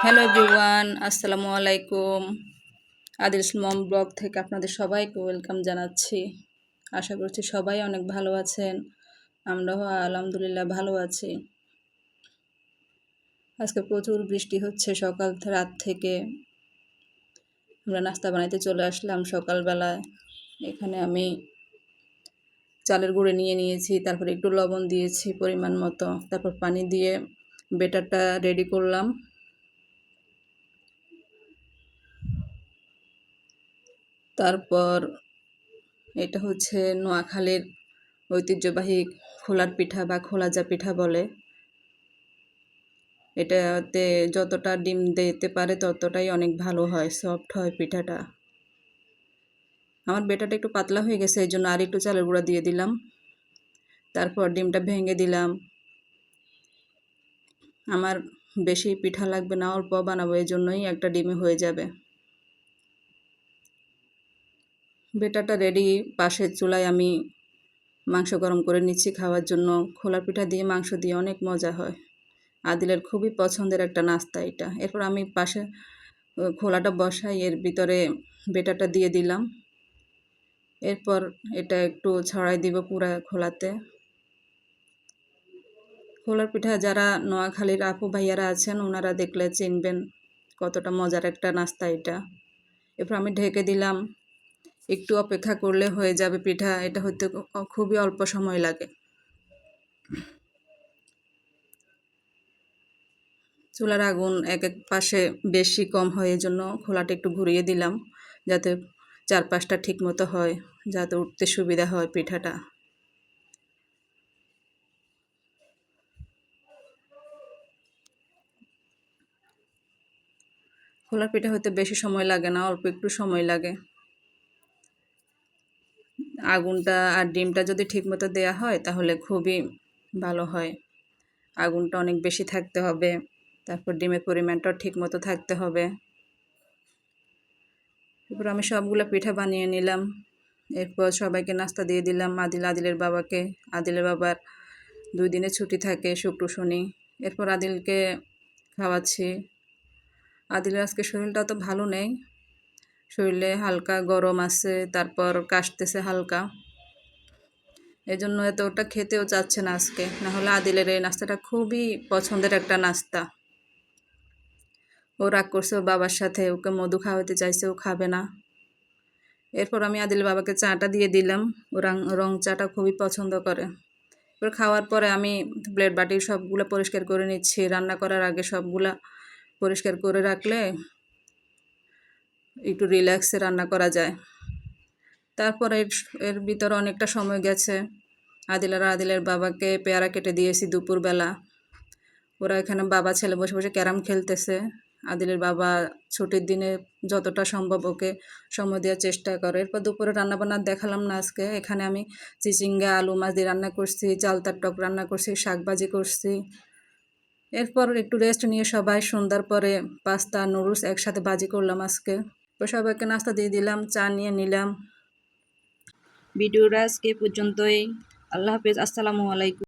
Hello everyone, আসসালামু আলাইকুম। আদিলস মম blog থেকে আপনাদের সবাইকে ওয়েলকাম জানাচ্ছি। আশা করছি সবাই অনেক ভালো আছেন। আমরাও আলহামদুলিল্লাহ ভালো আছি। আজকে প্রচুর বৃষ্টি হচ্ছে সকাল রাত থেকে। আমরা নাস্তা বানাইতে চলে আসলাম সকালবেলায়। এখানে আমি চালের গুঁড়ো নিয়ে নিয়েছি, তারপর একটু লবণ দিয়েছি পরিমাণ মতো, তারপর পানি দিয়ে ব্যাটারটা রেডি করলাম। তারপর এটা হচ্ছে নোয়াখালীর ঐতিহ্যবাহী খোলার পিঠা বা খোলাজা পিঠা বলে। এটাতে যতটা ডিম দিতে পারে ততটাই অনেক ভালো হয়, সফট হয় পিঠাটা। আমার বেটাটা একটু পাতলা হয়ে গেছে, এই জন্য আর একটু চালের গুঁড়া দিয়ে দিলাম। তারপর ডিমটা ভেঙে দিলাম। আমার বেশি পিঠা লাগবে না, অল্প বানাবো, এই জন্যই একটা ডিমে হয়ে যাবে। বেটাটা রেডি। পাশের চুলায় আমি মাংস গরম করে নিচ্ছি খাওয়ার জন্য। খোলা পিঠা দিয়ে মাংস দিয়ে অনেক মজা হয়। আদিলের খুবই পছন্দের একটা নাস্তা এটা। এরপর আমি পাশে খোলাটা বসাই, এর ভিতরে বেটাটা দিয়ে দিলাম। এরপর এটা একটু ছড়াই দিব পুরা খোলাতে। খোলার পিঠা যারা নোয়াখালীর আপু ভাইয়ারা আছেন ওনারা দেখলে চিনবেন কতটা মজার একটা নাস্তা এটা। এরপর আমি ঢেকে দিলাম। একটু অপেক্ষা করলে হয়ে যাবে পিঠা। এটা হতে খুবই অল্প সময় লাগে। চুলার আগুন এক এক পাশে বেশি কম হয়, এই জন্য খোলাটা একটু ঘুরিয়ে দিলাম যাতে চারপাশটা ঠিক মতো হয়, যাতে উঠতে সুবিধা হয় পিঠাটা। খোলার পিঠা হতে বেশি সময় লাগে না, অল্প একটু সময় লাগে। আগুনটা আর ডিমটা যদি ঠিক মতো দেওয়া হয় তাহলে খুবই ভালো হয়। আগুনটা অনেক বেশি থাকতে হবে, তারপর ডিমের পরিমাণটাও ঠিক মতো থাকতে হবে। এরপর আমি সবগুলো পিঠা বানিয়ে নিলাম। এরপর সবাইকে নাস্তা দিয়ে দিলাম। আদিলের বাবাকে। আদিলের বাবার 2 দিনে ছুটি থাকে, শুক্র শনি। এরপর আদিলকে খাওয়াচ্ছি। আদিলের আজকে শরীরটা তো ভালো নেই, শরীরে হালকা গরম আছে, তারপর কাশতেছে হালকা, এজন্য এতটা খেতেও চাচ্ছে না আজকে। নাহলে আদিলের এই নাস্তাটা খুবই পছন্দের একটা নাস্তা। ও রাগ করছে ও বাবার সাথে, ওকে মধু খাওয়াতে চাইছে, ও খাবে না। এরপর আমি আদিল বাবাকে চাটা দিয়ে দিলাম। ও রং চাটা খুবই পছন্দ করে। এরপর খাওয়ার পরে আমি প্লেট বাটি সবগুলো পরিষ্কার করে নিচ্ছি। রান্না করার আগে সবগুলা পরিষ্কার করে রাখলে একটু রিল্যাক্সে রান্না করা যায়। তারপরে এর ভিতরে অনেকটা সময় গেছে। আদিলের বাবাকে পেয়ারা কেটে দিয়েছি দুপুরবেলা। ওরা এখানে বাবা ছেলে বসে বসে ক্যারাম খেলতেছে। আদিলের বাবা ছুটির দিনে যতটা সম্ভব ওকে সময় দেওয়ার চেষ্টা করে। এরপর দুপুরে রান্নাবান্না দেখালাম না আজকে। এখানে আমি চিচিঙ্গা আলু মাছ দিয়ে রান্না করছি, চালতার টক রান্না করছি, শাক ভাজি করছি। এরপর একটু রেস্ট নিয়ে সবাই সন্ধ্যার পরে পাস্তা নুডলস একসাথে ভাজি করলাম আজকে। তো সবাইকে নাস্তা দিয়ে দিলাম, চা নিয়ে নিলাম। ভিডিওটা আজকে পর্যন্তই। আল্লাহ হাফেজ, আসসালামু আলাইকুম।